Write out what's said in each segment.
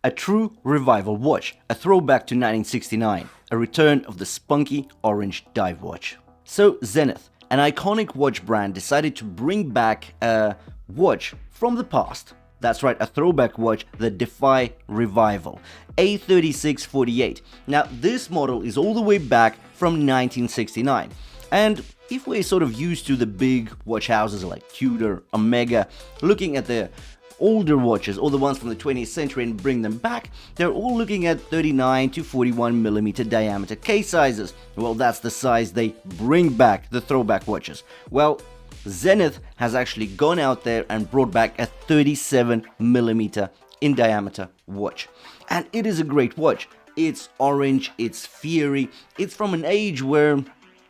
A true revival watch, a throwback to 1969, a return of the spunky orange dive watch. So Zenith, an iconic watch brand, decided to bring back a watch from the past. That's right, a throwback watch that defy revival. A3648. Now this model is all the way back from 1969. And if we're sort of used to the big watch houses like Tudor, Omega, looking at the older watches or the ones from the 20th century and bring them back, they're all looking at 39 to 41mm diameter case sizes. Well, that's the size they bring back, the throwback watches. Well, Zenith has actually gone out there and brought back a 37mm in diameter watch. And it is a great watch. It's orange, it's fiery, it's from an age where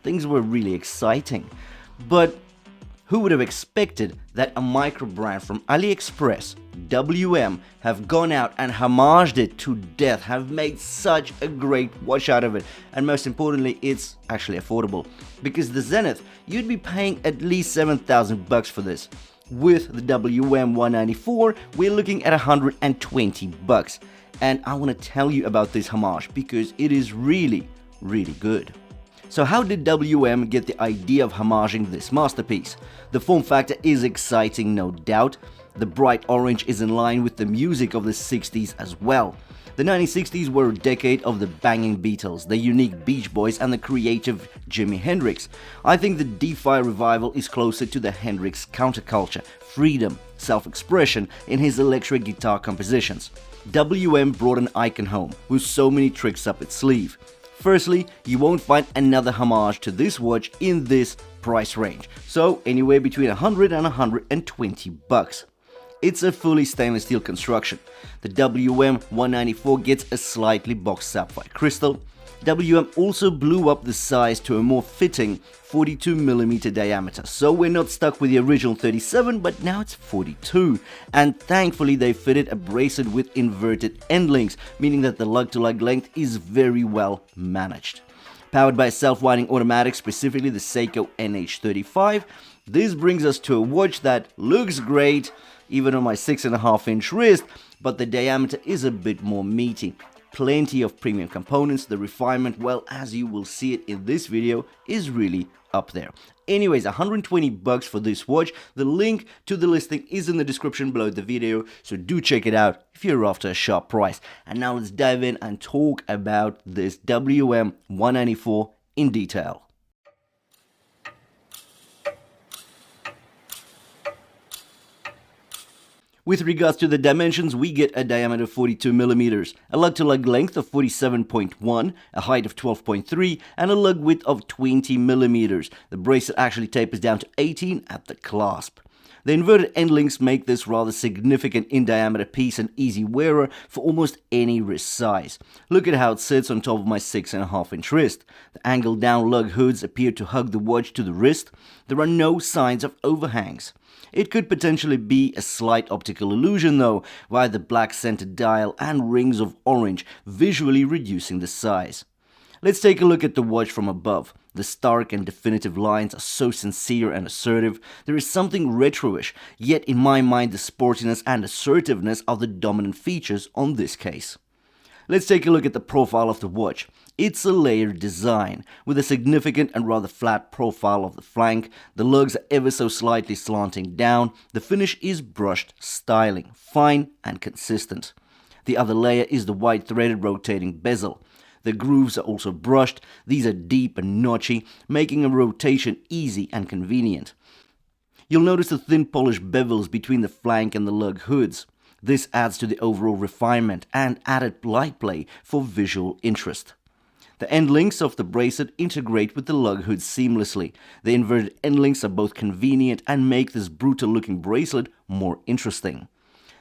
things were really exciting. But who would have expected that a micro brand from AliExpress, WM, have gone out and homaged it to death, have made such a great watch out of it, and most importantly, it's actually affordable. Because the Zenith, you'd be paying at least 7,000 bucks for this. With the WM194, we're looking at 120 bucks. And I want to tell you about this homage because it is really, really good. So how did WM get the idea of homaging this masterpiece? The form factor is exciting, no doubt. The bright orange is in line with the music of the 60s as well. The 1960s were a decade of the banging Beatles, the unique Beach Boys and the creative Jimi Hendrix. I think the DeFi revival is closer to the Hendrix counterculture, freedom, self-expression in his electric guitar compositions. WM brought an icon home with so many tricks up its sleeve. Firstly, you won't find another homage to this watch in this price range, so anywhere between 100 and 120 bucks. It's a fully stainless steel construction. The WM194 gets a slightly boxed sapphire crystal. WM also blew up the size to a more fitting 42mm diameter, so we're not stuck with the original 37, but now it's 42. And thankfully they fitted a bracelet with inverted end links, meaning that the lug-to-lug length is very well managed. Powered by a self-winding automatic, specifically the Seiko NH35, this brings us to a watch that looks great, even on my 6.5-inch wrist, but the diameter is a bit more meaty. Plenty of premium components, the refinement, well, as you will see it in this video, is really up there. Anyways, 120 bucks for this watch. The link to the listing is in the description below the video, so do check it out if you're after a sharp price. And now let's dive in and talk about this WM194 in detail. With regards to the dimensions, we get a diameter of 42mm, a lug-to-lug length of 47.1, a height of 12.3, and a lug width of 20mm. The bracelet actually tapers down to 18 at the clasp. The inverted end links make this rather significant in diameter piece an easy wearer for almost any wrist size. Look at how it sits on top of my 6.5-inch wrist. The angled down lug hoods appear to hug the watch to the wrist. There are no signs of overhangs. It could potentially be a slight optical illusion though, via the black centered dial and rings of orange, visually reducing the size. Let's take a look at the watch from above. The stark and definitive lines are so sincere and assertive. There is something retroish, yet in my mind the sportiness and assertiveness are the dominant features on this case. Let's take a look at the profile of the watch. It's a layered design, with a significant and rather flat profile of the flank. The lugs are ever so slightly slanting down. The finish is brushed styling, fine and consistent. The other layer is the white threaded rotating bezel. The grooves are also brushed. These are deep and notchy, making a rotation easy and convenient. You'll notice the thin polished bevels between the flank and the lug hoods. This adds to the overall refinement and added light play for visual interest. The end links of the bracelet integrate with the lug hood seamlessly. The inverted end links are both convenient and make this brutal looking bracelet more interesting.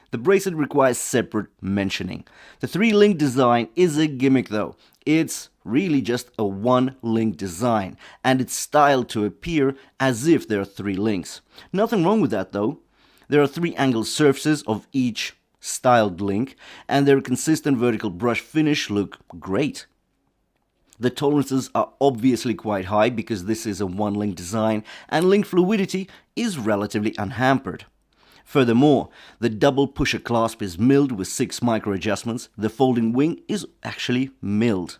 The bracelet requires separate mentioning. The 3-link design is a gimmick though. It's really just a 1-link design, and it's styled to appear as if there are 3 links. Nothing wrong with that though. There are 3 angled surfaces of each styled link, and their consistent vertical brush finish look great. The tolerances are obviously quite high because this is a 1-link design, and link fluidity is relatively unhampered. Furthermore, the double pusher clasp is milled with 6 micro adjustments. The folding wing is actually milled.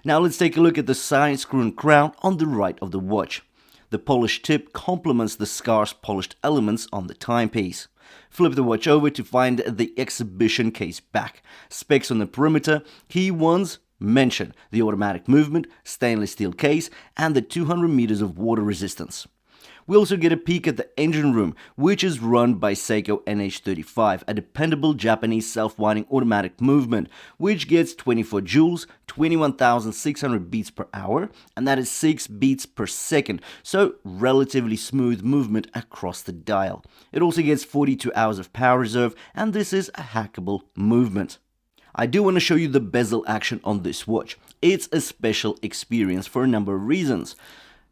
Now let's take a look at the side screw and crown on the right of the watch. The polished tip complements the scarce polished elements on the timepiece. Flip the watch over to find the exhibition case back. Specs on the perimeter, key ones mention the automatic movement, stainless steel case, and the 200 meters of water resistance. We also get a peek at the engine room, which is run by Seiko NH35, a dependable Japanese self-winding automatic movement, which gets 24 joules, 21,600 beats per hour, and that is 6 beats per second, so relatively smooth movement across the dial. It also gets 42 hours of power reserve, and this is a hackable movement. I do want to show you the bezel action on this watch. It's a special experience for a number of reasons.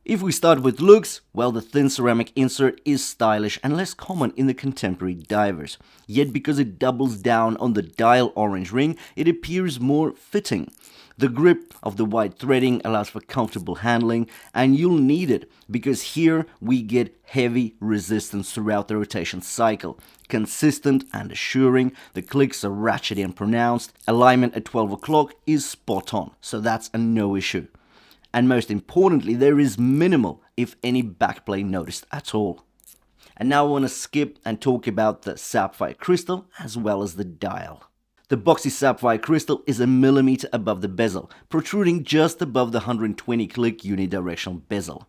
If we start with looks, well, the thin ceramic insert is stylish and less common in the contemporary divers. Yet because it doubles down on the dial orange ring, it appears more fitting. The grip of the wide threading allows for comfortable handling, and you'll need it because here we get heavy resistance throughout the rotation cycle. Consistent and assuring, the clicks are ratchety and pronounced, alignment at 12 o'clock is spot on, so that's a no issue. And most importantly, there is minimal, if any, backplay noticed at all. And now I want to skip and talk about the sapphire crystal as well as the dial. The boxy sapphire crystal is a millimeter above the bezel, protruding just above the 120 click unidirectional bezel.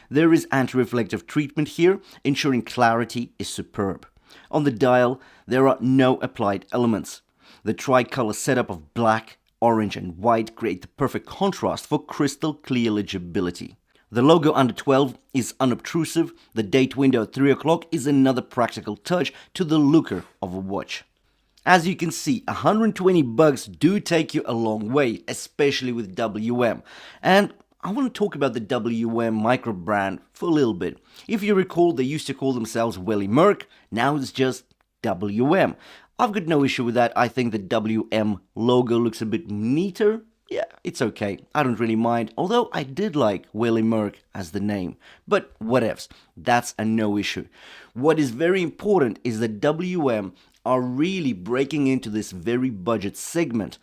There is anti-reflective treatment here, ensuring clarity is superb. On the dial, there are no applied elements. The tricolor setup of black, orange and white create the perfect contrast for crystal clear legibility. The logo under 12 is unobtrusive. The date window at 3 o'clock is another practical touch to the looker of a watch. As you can see, 120 bucks do take you a long way, especially with WM. And I want to talk about the WM micro brand for a little bit. If you recall, they used to call themselves Welly Merck, now it's just WM. I've got no issue with that. I think the WM logo looks a bit neater. Yeah, it's okay. I don't really mind. Although I did like Welly Merck as the name. But whatevs. That's a no issue. What is very important is that WM are really breaking into this very budget segment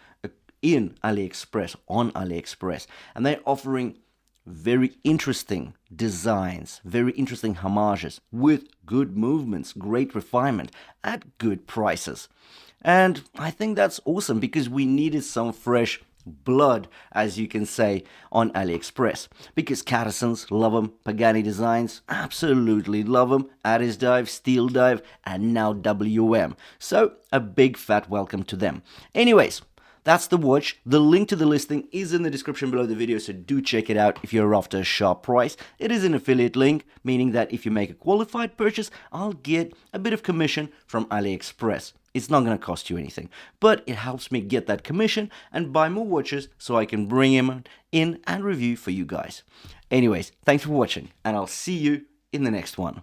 in AliExpress, on AliExpress. And they're offering very interesting designs, very interesting homages with good movements, great refinement at good prices. And I think that's awesome because we needed some fresh blood, as you can say, on AliExpress. Because Cattersons love them, Pagani Designs absolutely love them, Addis Dive, Steel Dive, and now WM. So a big fat welcome to them. Anyways, that's the watch. The link to the listing is in the description below the video, so do check it out if you're after a sharp price. It is an affiliate link, meaning that if you make a qualified purchase, I'll get a bit of commission from AliExpress. It's not going to cost you anything, but it helps me get that commission and buy more watches so I can bring them in and review for you guys. Anyways, thanks for watching, and I'll see you in the next one.